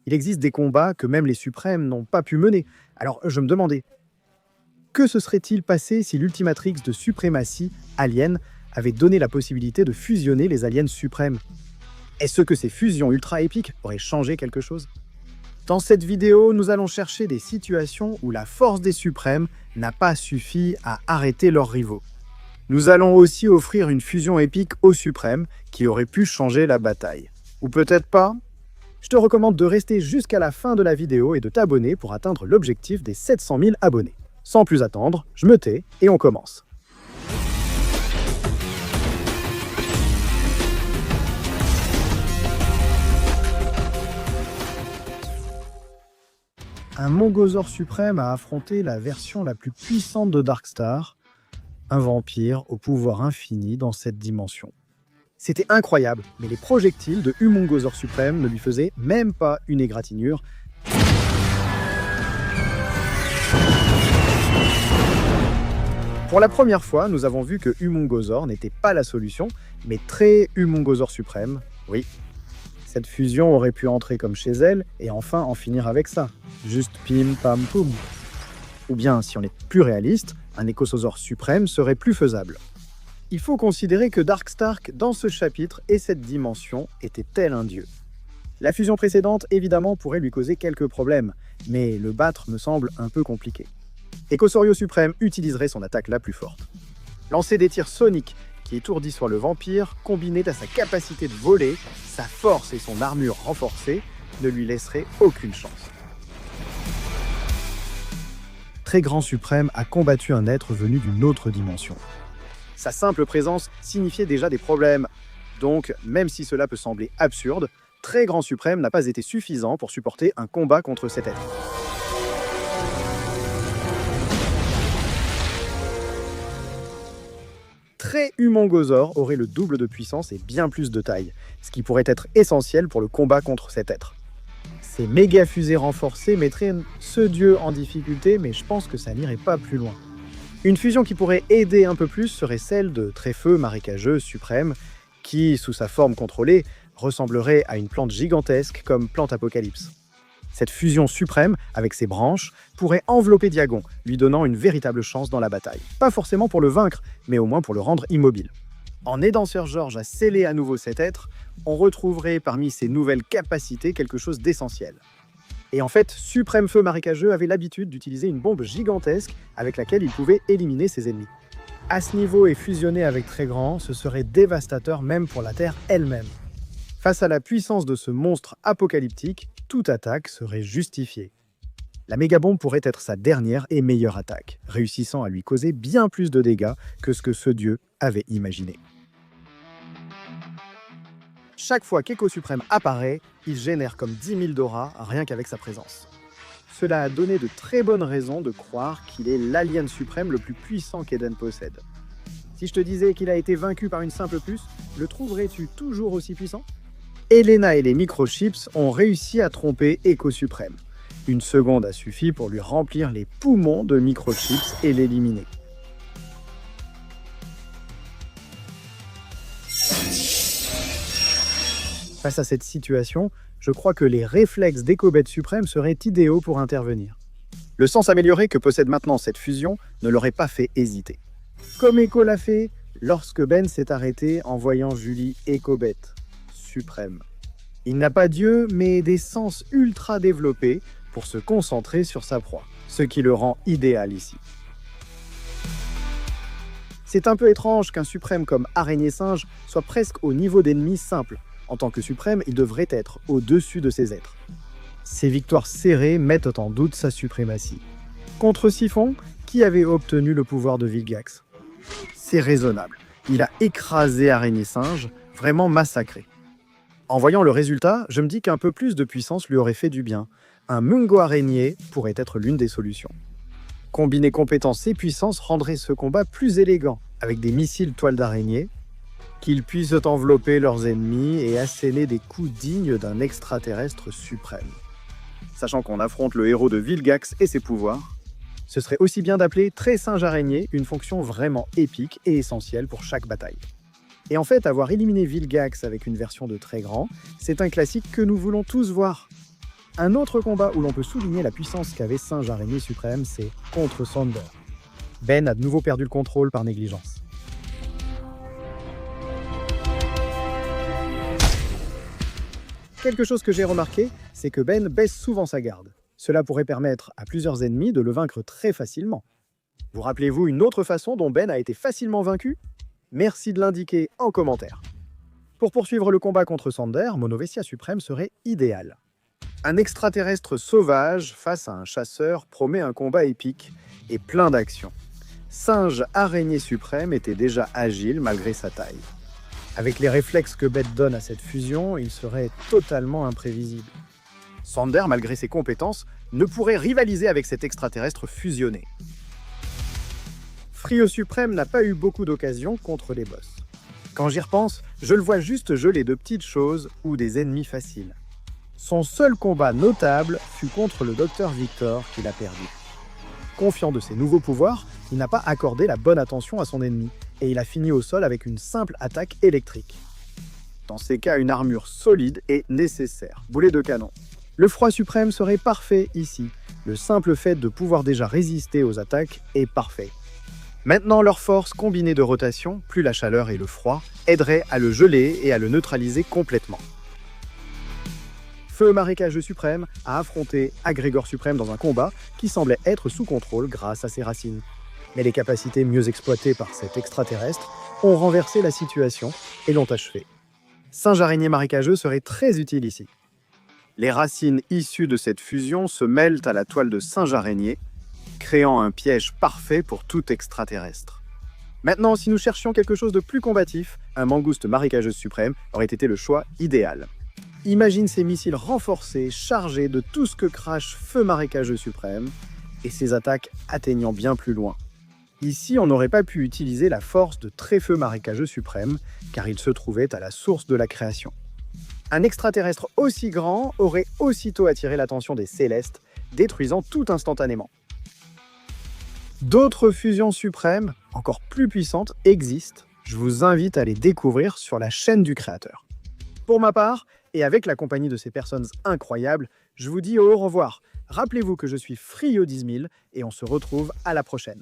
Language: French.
Il existe des combats que même les suprêmes n'ont pas pu mener. Alors je me demandais, que se serait-il passé si l'Ultimatrix de suprématie Alien avait donné la possibilité de fusionner les aliens suprêmes? Est-ce que ces fusions ultra épiques auraient changé quelque chose? Dans cette vidéo, nous allons chercher des situations où la force des suprêmes n'a pas suffi à arrêter leurs rivaux. Nous allons aussi offrir une fusion épique aux suprêmes qui aurait pu changer la bataille. Ou peut-être pas? Je te recommande de rester jusqu'à la fin de la vidéo et de t'abonner pour atteindre l'objectif des 700 000 abonnés. Sans plus attendre, je me tais et on commence. Un Mongosaure suprême a affronté la version la plus puissante de Darkstar, un vampire au pouvoir infini dans cette dimension. C'était incroyable, mais les projectiles de Humongosaure suprême ne lui faisaient même pas une égratignure. Pour la première fois, nous avons vu que Humongosaure n'était pas la solution, mais très Humongosaure suprême, oui. Cette fusion aurait pu entrer comme chez elle et enfin en finir avec ça. Juste pim pam poum. Ou bien, si on est plus réaliste, un Écosaure suprême serait plus faisable. Il faut considérer que Darkstark, dans ce chapitre et cette dimension, était tel un dieu. La fusion précédente, évidemment, pourrait lui causer quelques problèmes, mais le battre me semble un peu compliqué. Écosaurio suprême utiliserait son attaque la plus forte. Lancer des tirs soniques qui étourdissent soit le vampire, combiné à sa capacité de voler, sa force et son armure renforcée, ne lui laisseraient aucune chance. Très Grand Suprême a combattu un être venu d'une autre dimension. Sa simple présence signifiait déjà des problèmes. Donc, même si cela peut sembler absurde, Très Grand Suprême n'a pas été suffisant pour supporter un combat contre cet être. Très Humongosaure aurait le double de puissance et bien plus de taille, ce qui pourrait être essentiel pour le combat contre cet être. Ces méga fusées renforcées mettraient ce dieu en difficulté, mais je pense que ça n'irait pas plus loin. Une fusion qui pourrait aider un peu plus serait celle de Tréfeu marécageux suprême, qui, sous sa forme contrôlée, ressemblerait à une plante gigantesque comme Plante Apocalypse. Cette fusion suprême, avec ses branches, pourrait envelopper Diagon, lui donnant une véritable chance dans la bataille. Pas forcément pour le vaincre, mais au moins pour le rendre immobile. En aidant Sir George à sceller à nouveau cet être, on retrouverait parmi ses nouvelles capacités quelque chose d'essentiel. Et en fait, Suprême Feu Marécageux avait l'habitude d'utiliser une bombe gigantesque avec laquelle il pouvait éliminer ses ennemis. À ce niveau et fusionner avec Très Grand, ce serait dévastateur même pour la Terre elle-même. Face à la puissance de ce monstre apocalyptique, toute attaque serait justifiée. La mégabombe pourrait être sa dernière et meilleure attaque, réussissant à lui causer bien plus de dégâts que ce que ce dieu avait imaginé. Chaque fois qu'Echo Suprême apparaît, il génère comme 10 000 d'aura rien qu'avec sa présence. Cela a donné de très bonnes raisons de croire qu'il est l'alien suprême le plus puissant qu'Eden possède. Si je te disais qu'il a été vaincu par une simple puce, le trouverais-tu toujours aussi puissant? Elena et les microchips ont réussi à tromper Echo Suprême. Une seconde a suffi pour lui remplir les poumons de microchips et l'éliminer. Face à cette situation, je crois que les réflexes d'Ecobet Suprême seraient idéaux pour intervenir. Le sens amélioré que possède maintenant cette fusion ne l'aurait pas fait hésiter. Comme Echo l'a fait lorsque Ben s'est arrêté en voyant Julie Ecobet Suprême. Il n'a pas d'yeux, mais des sens ultra développés pour se concentrer sur sa proie, ce qui le rend idéal ici. C'est un peu étrange qu'un suprême comme Araignée Singe soit presque au niveau d'ennemis simples. En tant que suprême, il devrait être au-dessus de ces êtres. Ces victoires serrées mettent en doute sa suprématie. Contre Siphon, qui avait obtenu le pouvoir de Vilgax? C'est raisonnable. Il a écrasé Araignée Singe, vraiment massacré. En voyant le résultat, je me dis qu'un peu plus de puissance lui aurait fait du bien. Un Mungo Araignée pourrait être l'une des solutions. Combiner compétences et puissance rendrait ce combat plus élégant, avec des missiles toiles d'araignée, qu'ils puissent envelopper leurs ennemis et asséner des coups dignes d'un extraterrestre suprême. Sachant qu'on affronte le héros de Vilgax et ses pouvoirs, ce serait aussi bien d'appeler Très Singe Araignée une fonction vraiment épique et essentielle pour chaque bataille. Et en fait, avoir éliminé Vilgax avec une version de Très Grand, c'est un classique que nous voulons tous voir. Un autre combat où l'on peut souligner la puissance qu'avait Singe Araignée Suprême, c'est contre Sander. Ben a de nouveau perdu le contrôle par négligence. Quelque chose que j'ai remarqué, c'est que Ben baisse souvent sa garde. Cela pourrait permettre à plusieurs ennemis de le vaincre très facilement. Vous rappelez-vous une autre façon dont Ben a été facilement vaincu? Merci de l'indiquer en commentaire. Pour poursuivre le combat contre Sander, Monovessia Suprême serait idéal. Un extraterrestre sauvage face à un chasseur promet un combat épique et plein d'action. Singe Araignée Suprême était déjà agile malgré sa taille. Avec les réflexes que Ben donne à cette fusion, il serait totalement imprévisible. Sander, malgré ses compétences, ne pourrait rivaliser avec cet extraterrestre fusionné. Frio Suprême n'a pas eu beaucoup d'occasions contre les boss. Quand j'y repense, je le vois juste geler de petites choses ou des ennemis faciles. Son seul combat notable fut contre le Docteur Victor qu'il a perdu. Confiant de ses nouveaux pouvoirs, il n'a pas accordé la bonne attention à son ennemi, et il a fini au sol avec une simple attaque électrique. Dans ces cas, une armure solide est nécessaire. Boulet de canon. Le froid suprême serait parfait ici. Le simple fait de pouvoir déjà résister aux attaques est parfait. Maintenant, leur force combinée de rotation, plus la chaleur et le froid, aiderait à le geler et à le neutraliser complètement. Feu Marécageux Suprême a affronté Agrégor Suprême dans un combat qui semblait être sous contrôle grâce à ses racines. Mais les capacités mieux exploitées par cet extraterrestre ont renversé la situation et l'ont achevé. Singe Araignée Marécageux serait très utile ici. Les racines issues de cette fusion se mêlent à la toile de Singe Araignée, créant un piège parfait pour tout extraterrestre. Maintenant, si nous cherchions quelque chose de plus combatif, un Mangouste Marécageuse Suprême aurait été le choix idéal. Imagine ces missiles renforcés, chargés de tout ce que crache Feu Marécageux Suprême, et ses attaques atteignant bien plus loin. Ici, on n'aurait pas pu utiliser la force de Tréfeu Marécageux Suprême, car il se trouvait à la source de la création. Un extraterrestre aussi grand aurait aussitôt attiré l'attention des Célestes, détruisant tout instantanément. D'autres fusions suprêmes, encore plus puissantes, existent. Je vous invite à les découvrir sur la chaîne du créateur. Pour ma part, et avec la compagnie de ces personnes incroyables, je vous dis au revoir. Rappelez-vous que je suis Frio 10000 et on se retrouve à la prochaine.